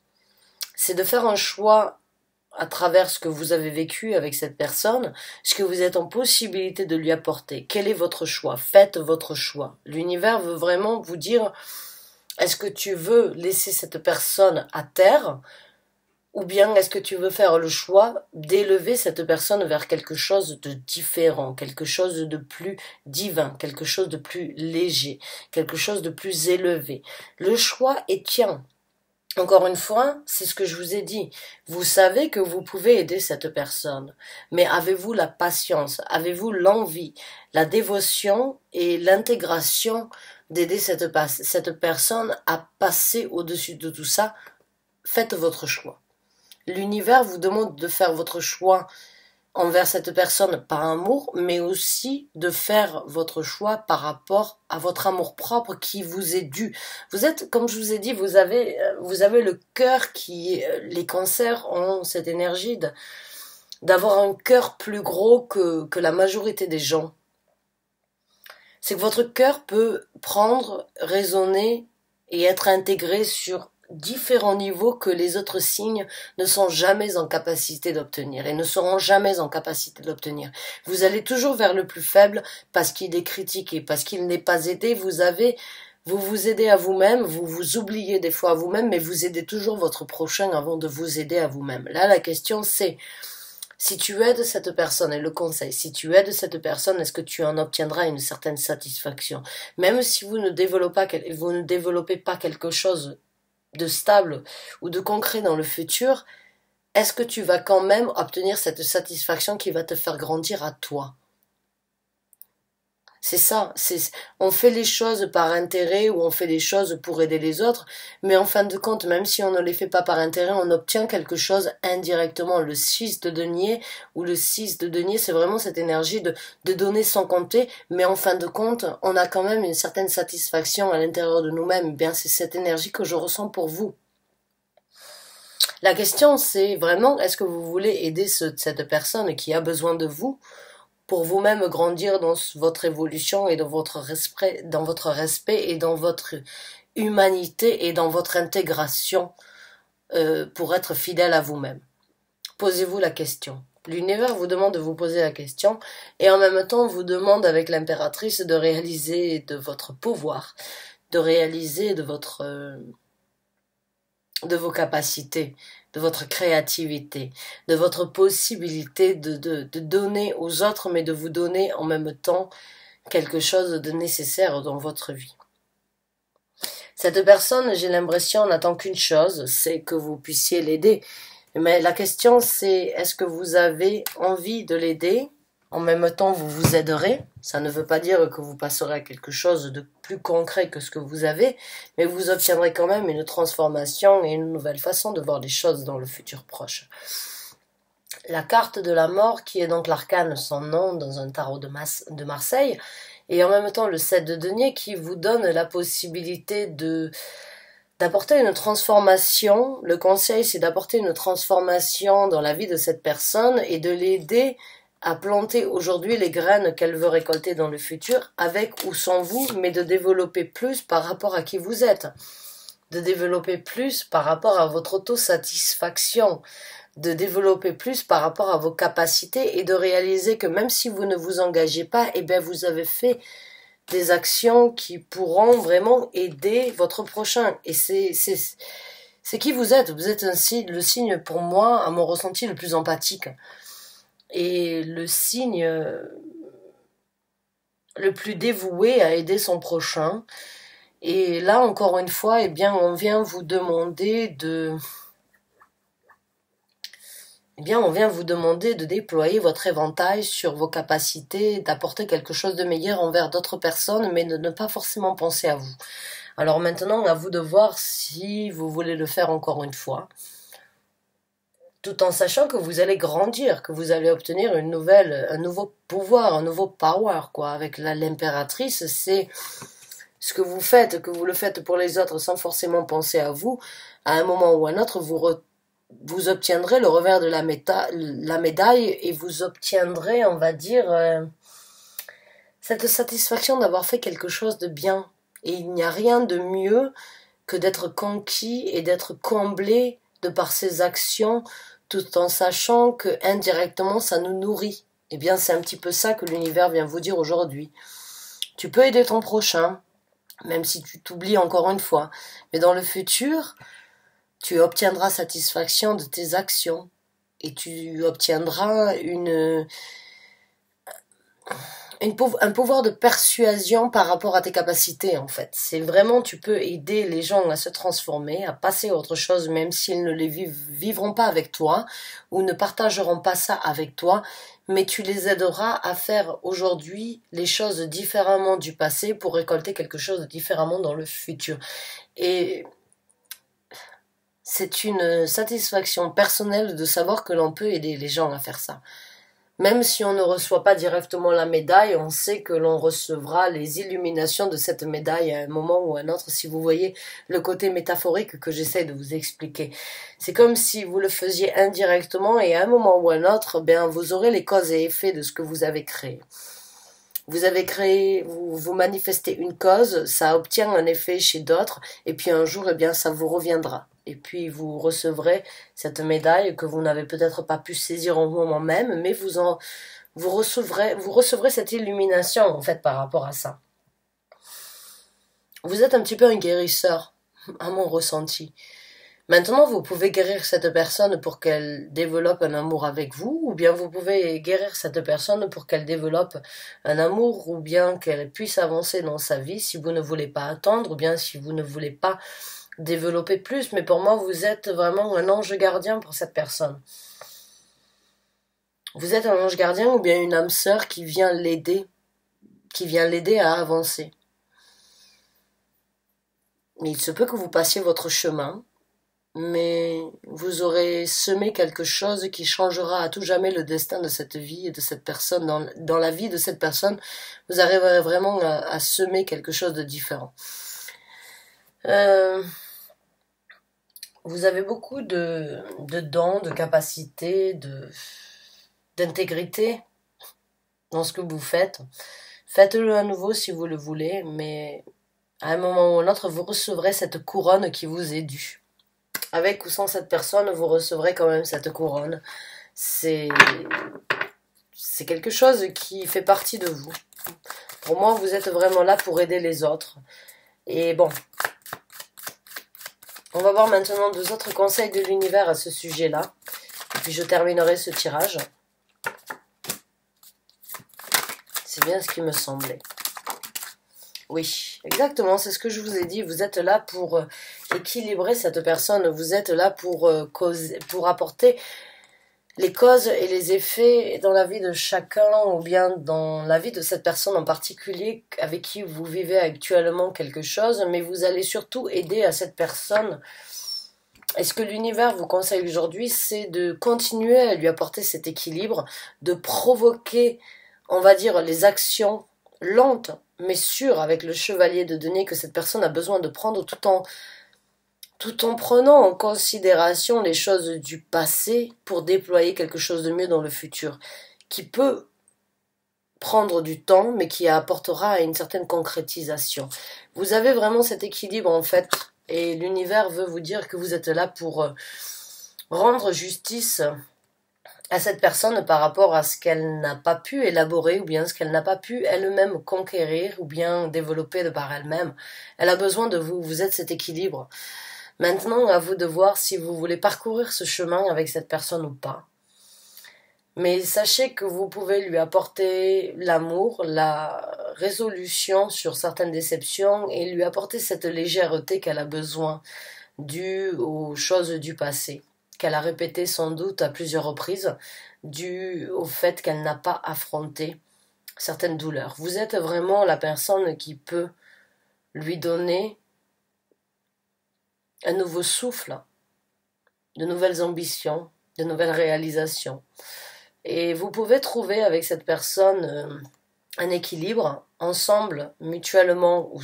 C'est de faire un choix à travers ce que vous avez vécu avec cette personne, ce que vous êtes en possibilité de lui apporter. Quel est votre choix? Faites votre choix. L'univers veut vraiment vous dire, est-ce que tu veux laisser cette personne à terre, ou bien est-ce que tu veux faire le choix d'élever cette personne vers quelque chose de différent, quelque chose de plus divin, quelque chose de plus léger, quelque chose de plus élevé. Le choix est tien. Encore une fois, c'est ce que je vous ai dit. Vous savez que vous pouvez aider cette personne, mais avez-vous la patience, avez-vous l'envie, la dévotion et l'intégration d'aider cette personne à passer au-dessus de tout ça? Faites votre choix. L'univers vous demande de faire votre choix envers cette personne par amour, mais aussi de faire votre choix par rapport à votre amour propre qui vous est dû. Vous êtes, comme je vous ai dit, vous avez le cœur qui, les cancers ont cette énergie d'avoir un cœur plus gros que la majorité des gens. C'est que votre cœur peut prendre, raisonner et être intégré sur différents niveaux que les autres signes ne sont jamais en capacité d'obtenir et ne seront jamais en capacité d'obtenir. Vous allez toujours vers le plus faible parce qu'il est critiqué, parce qu'il n'est pas aidé. Vous vous aidez à vous-même, vous vous oubliez des fois à vous-même, mais vous aidez toujours votre prochain avant de vous aider à vous-même. Là, la question c'est, si tu aides cette personne, et le conseil, si tu aides cette personne, est-ce que tu en obtiendras une certaine satisfaction? Même si vous ne développez pas quelque chose de stable ou de concret dans le futur, est-ce que tu vas quand même obtenir cette satisfaction qui va te faire grandir à toi? C'est ça, on fait les choses par intérêt ou on fait les choses pour aider les autres, mais en fin de compte, même si on ne les fait pas par intérêt, on obtient quelque chose indirectement. Le 6 de denier ou le 6 de denier, c'est vraiment cette énergie de donner sans compter, mais en fin de compte, on a quand même une certaine satisfaction à l'intérieur de nous-mêmes. Bien, c'est cette énergie que je ressens pour vous. La question, c'est vraiment, est-ce que vous voulez aider cette personne qui a besoin de vous pour vous-même grandir dans votre évolution et dans votre respect et dans votre humanité et dans votre intégration pour être fidèle à vous-même. Posez-vous la question. L'univers vous demande de vous poser la question et en même temps vous demande avec l'impératrice de réaliser de votre pouvoir, de réaliser de vos capacités, de votre créativité, de votre possibilité de donner aux autres, mais de vous donner en même temps quelque chose de nécessaire dans votre vie. Cette personne, j'ai l'impression, n'attend qu'une chose, c'est que vous puissiez l'aider. Mais la question, c'est est-ce que vous avez envie de l'aider? En même temps, vous vous aiderez. Ça ne veut pas dire que vous passerez à quelque chose de plus concret que ce que vous avez, mais vous obtiendrez quand même une transformation et une nouvelle façon de voir les choses dans le futur proche. La carte de la mort, qui est donc l'arcane sans nom dans un tarot de Marseille, et en même temps le 7 de denier qui vous donne la possibilité d'apporter une transformation. Le conseil, c'est d'apporter une transformation dans la vie de cette personne et de l'aider à planter aujourd'hui les graines qu'elle veut récolter dans le futur, avec ou sans vous, mais de développer plus par rapport à qui vous êtes, de développer plus par rapport à votre autosatisfaction, de développer plus par rapport à vos capacités et de réaliser que même si vous ne vous engagez pas, eh bien vous avez fait des actions qui pourront vraiment aider votre prochain. Et c'est qui vous êtes. Vous êtes le signe pour moi, à mon ressenti, le plus empathique. Et le signe le plus dévoué à aider son prochain. Et là, encore une fois, eh bien, on vient vous demander de déployer votre éventail sur vos capacités, d'apporter quelque chose de meilleur envers d'autres personnes, mais de ne pas forcément penser à vous. Alors maintenant, à vous de voir si vous voulez le faire encore une fois, tout en sachant que vous allez grandir, que vous allez obtenir un nouveau pouvoir, un nouveau power, quoi. Avec l'impératrice, c'est ce que vous faites, que vous le faites pour les autres sans forcément penser à vous. À un moment ou à un autre, vous obtiendrez le revers de la médaille et vous obtiendrez, on va dire, cette satisfaction d'avoir fait quelque chose de bien. Et il n'y a rien de mieux que d'être conquis et d'être comblé de par ses actions, tout en sachant que indirectement ça nous nourrit. Eh bien, c'est un petit peu ça que l'univers vient vous dire aujourd'hui. Tu peux aider ton prochain, même si tu t'oublies encore une fois. Mais dans le futur, tu obtiendras satisfaction de tes actions et tu obtiendras un pouvoir de persuasion par rapport à tes capacités, en fait. C'est vraiment, tu peux aider les gens à se transformer, à passer à autre chose, même s'ils ne les vivront pas avec toi ou ne partageront pas ça avec toi, mais tu les aideras à faire aujourd'hui les choses différemment du passé pour récolter quelque chose de différemment dans le futur. Et c'est une satisfaction personnelle de savoir que l'on peut aider les gens à faire ça. Même si on ne reçoit pas directement la médaille, on sait que l'on recevra les illuminations de cette médaille à un moment ou à un autre, si vous voyez le côté métaphorique que j'essaie de vous expliquer. C'est comme si vous le faisiez indirectement et à un moment ou à un autre, vous aurez les causes et effets de ce que vous avez créé. Vous manifestez une cause, ça obtient un effet chez d'autres, et puis un jour, ça vous reviendra. Et puis vous recevrez cette médaille que vous n'avez peut-être pas pu saisir au moment même, mais vous recevrez cette illumination, en fait, par rapport à ça. Vous êtes un petit peu un guérisseur, à mon ressenti. Maintenant, vous pouvez guérir cette personne pour qu'elle développe un amour avec vous, ou bien vous pouvez guérir cette personne pour qu'elle développe un amour, ou bien qu'elle puisse avancer dans sa vie si vous ne voulez pas attendre, ou bien si vous ne voulez pas développer plus. Mais pour moi, vous êtes vraiment un ange gardien pour cette personne. Vous êtes un ange gardien ou bien une âme sœur qui vient l'aider à avancer. Mais il se peut que vous passiez votre chemin, mais vous aurez semé quelque chose qui changera à tout jamais le destin de cette vie et de cette personne. Dans la vie de cette personne, vous arriverez vraiment à semer quelque chose de différent. Vous avez beaucoup de dons, de capacités, d'intégrité dans ce que vous faites. Faites-le à nouveau si vous le voulez, mais À un moment ou un autre, vous recevrez cette couronne qui vous est due. Avec ou sans cette personne, vous recevrez quand même cette couronne. C'est quelque chose qui fait partie de vous. Pour moi, vous êtes vraiment là pour aider les autres. Et bon, on va voir maintenant 2 autres conseils de l'univers à ce sujet-là. Et puis je terminerai ce tirage. C'est bien ce qui me semblait. Oui, exactement, c'est ce que je vous ai dit. Vous êtes là pour équilibrer cette personne. Vous êtes là pour apporter les causes et les effets dans la vie de chacun ou bien dans la vie de cette personne en particulier avec qui vous vivez actuellement quelque chose. Mais vous allez surtout aider à cette personne. Et ce que l'univers vous conseille aujourd'hui, c'est de continuer à lui apporter cet équilibre, de provoquer, on va dire, les actions lentes mais sûres avec le chevalier de denier que cette personne a besoin de prendre tout en prenant en considération les choses du passé pour déployer quelque chose de mieux dans le futur, qui peut prendre du temps mais qui apportera une certaine concrétisation. Vous avez vraiment cet équilibre en fait. Et l'univers veut vous dire que vous êtes là pour rendre justice à cette personne par rapport à ce qu'elle n'a pas pu élaborer ou bien ce qu'elle n'a pas pu elle-même conquérir ou bien développer de par elle-même. Elle a besoin de vous, vous êtes cet équilibre. Maintenant, à vous de voir si vous voulez parcourir ce chemin avec cette personne ou pas. Mais sachez que vous pouvez lui apporter l'amour, la résolution sur certaines déceptions et lui apporter cette légèreté qu'elle a besoin due aux choses du passé, qu'elle a répété sans doute à plusieurs reprises, due au fait qu'elle n'a pas affronté certaines douleurs. Vous êtes vraiment la personne qui peut lui donner un nouveau souffle, de nouvelles ambitions, de nouvelles réalisations. Et vous pouvez trouver avec cette personne un équilibre, ensemble, mutuellement, ou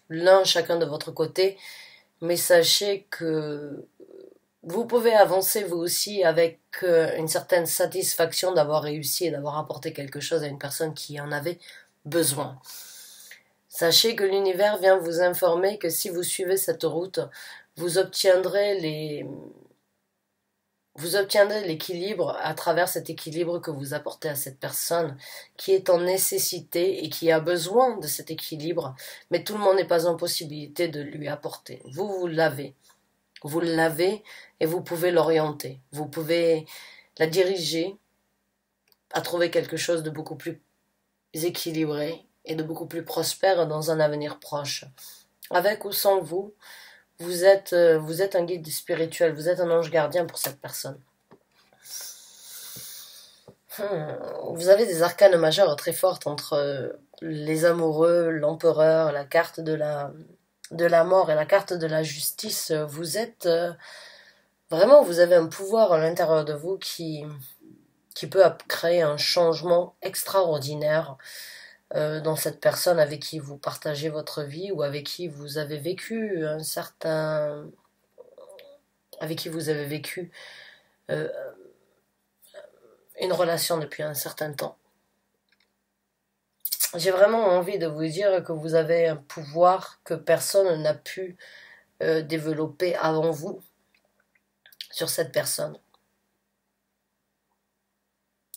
l'un chacun de votre côté, mais sachez que vous pouvez avancer vous aussi avec une certaine satisfaction d'avoir réussi et d'avoir apporté quelque chose à une personne qui en avait besoin. Sachez que l'univers vient vous informer que si vous suivez cette route, vous obtiendrez l'équilibre à travers cet équilibre que vous apportez à cette personne qui est en nécessité et qui a besoin de cet équilibre, mais tout le monde n'est pas en possibilité de lui apporter. Vous l'avez. Vous l'avez et vous pouvez l'orienter. Vous pouvez la diriger à trouver quelque chose de beaucoup plus équilibré et de beaucoup plus prospère dans un avenir proche. Avec ou sans vous, vous êtes un guide spirituel, vous êtes un ange gardien pour cette personne. Vous avez des arcanes majeures très fortes entre les amoureux, l'empereur, la carte de la mort et la carte de la justice. Vous êtes vraiment, vous avez un pouvoir à l'intérieur de vous qui peut créer un changement extraordinaire dans cette personne avec qui vous partagez votre vie ou avec qui vous avez vécu euh, une relation depuis un certain temps. J'ai vraiment envie de vous dire que vous avez un pouvoir que personne n'a pu développer avant vous sur cette personne.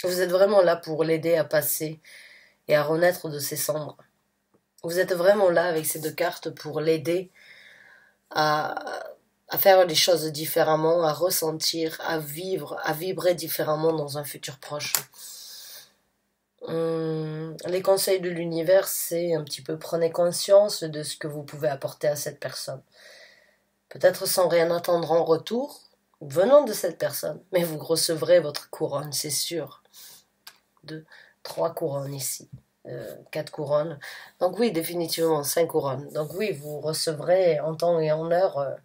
Vous êtes vraiment là pour l'aider à passer et à renaître de ses cendres. Vous êtes vraiment là avec ces 2 cartes pour l'aider à faire les choses différemment, à ressentir, à vivre, à vibrer différemment dans un futur proche. Les conseils de l'univers, c'est un petit peu prenez conscience de ce que vous pouvez apporter à cette personne. Peut-être sans rien attendre en retour, venant de cette personne, mais vous recevrez votre couronne, c'est sûr. 3 couronnes ici, 4 couronnes. Donc oui, définitivement 5 couronnes. Donc oui, vous recevrez en temps et en heure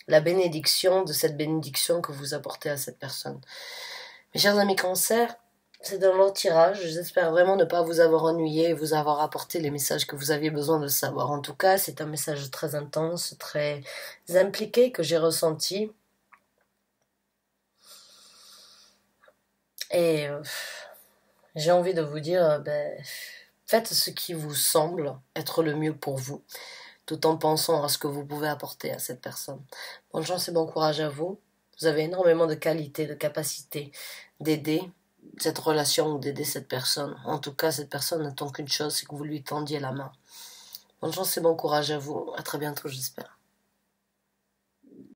la bénédiction de cette bénédiction que vous apportez à cette personne. Mes chers amis Cancer, c'est un long tirage. J'espère vraiment ne pas vous avoir ennuyé et vous avoir apporté les messages que vous aviez besoin de savoir. En tout cas, c'est un message très intense, très impliqué que j'ai ressenti. Et j'ai envie de vous dire, faites ce qui vous semble être le mieux pour vous. tout en pensant à ce que vous pouvez apporter à cette personne. Bonne chance et bon courage à vous. Vous avez énormément de qualité, de capacité d'aider cette relation ou d'aider cette personne. En tout cas, cette personne n'attend qu'une chose, c'est que vous lui tendiez la main. Bonne chance et bon courage à vous. À très bientôt, j'espère.